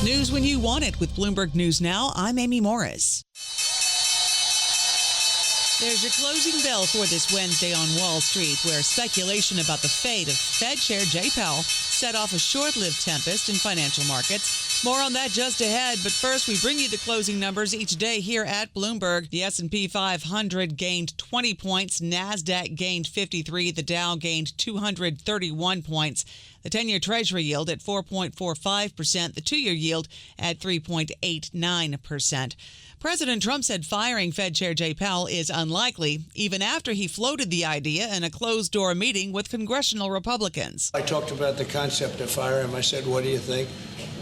News when you want it with Bloomberg News Now. I'm Amy Morris. There's your closing bell for this Wednesday on Wall Street, where speculation about the fate of Fed Chair Jay Powell set off a short-lived tempest in financial markets. More on that just ahead, but first we bring you the closing numbers each day here at Bloomberg. The S&P 500 gained 20 points, NASDAQ gained 53, the Dow gained 231 points. The 10-year Treasury yield at 4.45%, the 2-year yield at 3.89%. President Trump said firing Fed Chair Jay Powell is unlikely, even after he floated the idea in a closed-door meeting with congressional Republicans. I talked about the concept of firing him. I said, what do you think?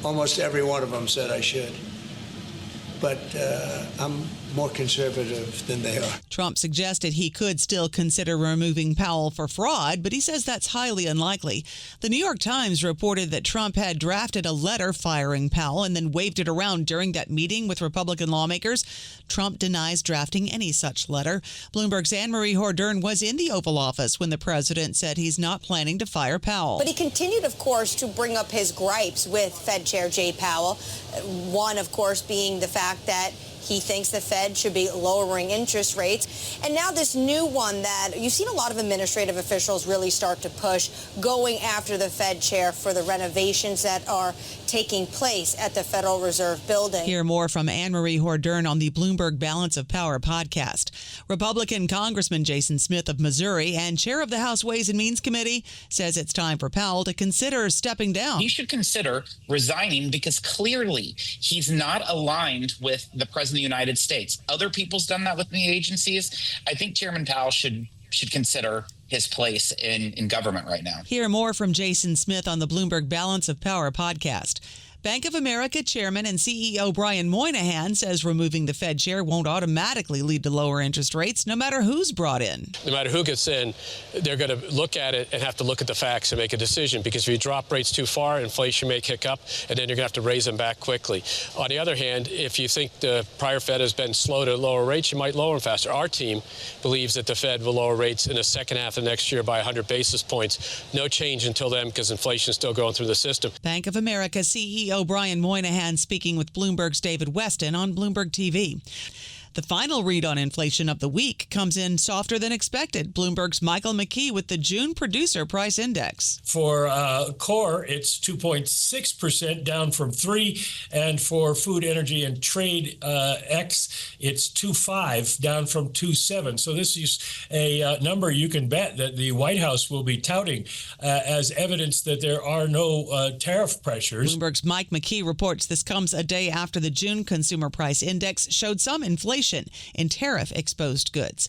Almost every one of them said I should. But I'm more conservative than they are. Trump suggested he could still consider removing Powell for fraud, but he says that's highly unlikely. The New York Times reported that Trump had drafted a letter firing Powell and then waved it around during that meeting with Republican lawmakers. Trump denies drafting any such letter. Bloomberg's Anne-Marie Hordern was in the Oval Office when the president said he's not planning to fire Powell. But he continued, of course, to bring up his gripes with Fed Chair Jay Powell. One, of course, being the fact that he thinks the Fed should be lowering interest rates. And now this new one that you've seen a lot of administrative officials really start to push, going after the Fed chair for the renovations that are taking place at the Federal Reserve building. Hear more from Anne-Marie Hordern on the Bloomberg Balance of Power podcast. Republican Congressman Jason Smith of Missouri and chair of the House Ways and Means Committee says it's time for Powell to consider stepping down. He should consider resigning because clearly he's not aligned with the president of the United States. Other people's done that within the agencies. I think Chairman Powell should consider his place in government right now. Hear more from Jason Smith on the Bloomberg Balance of Power podcast. Bank of America Chairman and CEO Brian Moynihan says removing the Fed chair won't automatically lead to lower interest rates, no matter who's brought in. No matter who gets in, they're going to look at it and have to look at the facts and make a decision, because if you drop rates too far, inflation may kick up, and then you're going to have to raise them back quickly. On the other hand, if you think the prior Fed has been slow to lower rates, you might lower them faster. Our team believes that the Fed will lower rates in the second half of next year by 100 basis points. No change until then, because inflation is still going through the system. Bank of America CEO Brian Moynihan speaking with Bloomberg's David Weston on Bloomberg TV. The final read on inflation of the week comes in softer than expected. Bloomberg's Michael McKee with the June Producer Price Index. For core, it's 2.6%, down from 3%. And for food, energy, and trade X, it's 2.5%, down from 2.7%. So this is a number you can bet that the White House will be touting as evidence that there are no tariff pressures. Bloomberg's Mike McKee reports this comes a day after the June Consumer Price Index showed some inflation in tariff-exposed goods.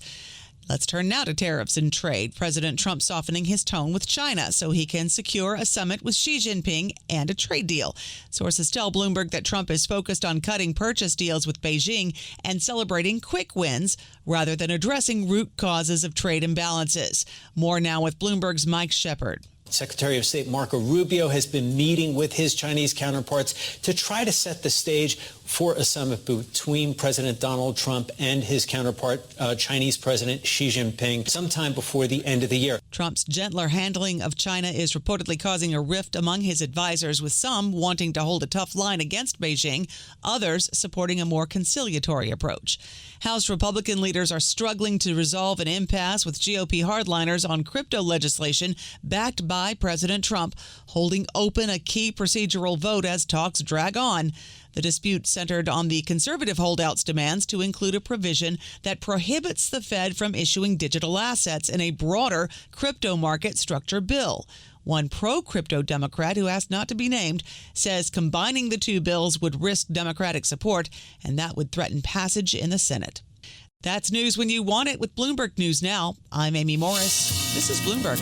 Let's turn now to tariffs and trade. President Trump softening his tone with China so he can secure a summit with Xi Jinping and a trade deal. Sources tell Bloomberg that Trump is focused on cutting purchase deals with Beijing and celebrating quick wins rather than addressing root causes of trade imbalances. More now with Bloomberg's Mike Shepard. Secretary of State Marco Rubio has been meeting with his Chinese counterparts to try to set the stage for a summit between President Donald Trump and his counterpart, Chinese President Xi Jinping, sometime before the end of the year. Trump's gentler handling of China is reportedly causing a rift among his advisors, with some wanting to hold a tough line against Beijing, others supporting a more conciliatory approach. House Republican leaders are struggling to resolve an impasse with GOP hardliners on crypto legislation backed by President Trump, holding open a key procedural vote as talks drag on. The dispute centered on the conservative holdouts' demands to include a provision that prohibits the Fed from issuing digital assets in a broader crypto market structure bill. One pro-crypto Democrat, who asked not to be named, says combining the two bills would risk Democratic support, and that would threaten passage in the Senate. That's news when you want it with Bloomberg News Now. I'm Amy Morris. This is Bloomberg.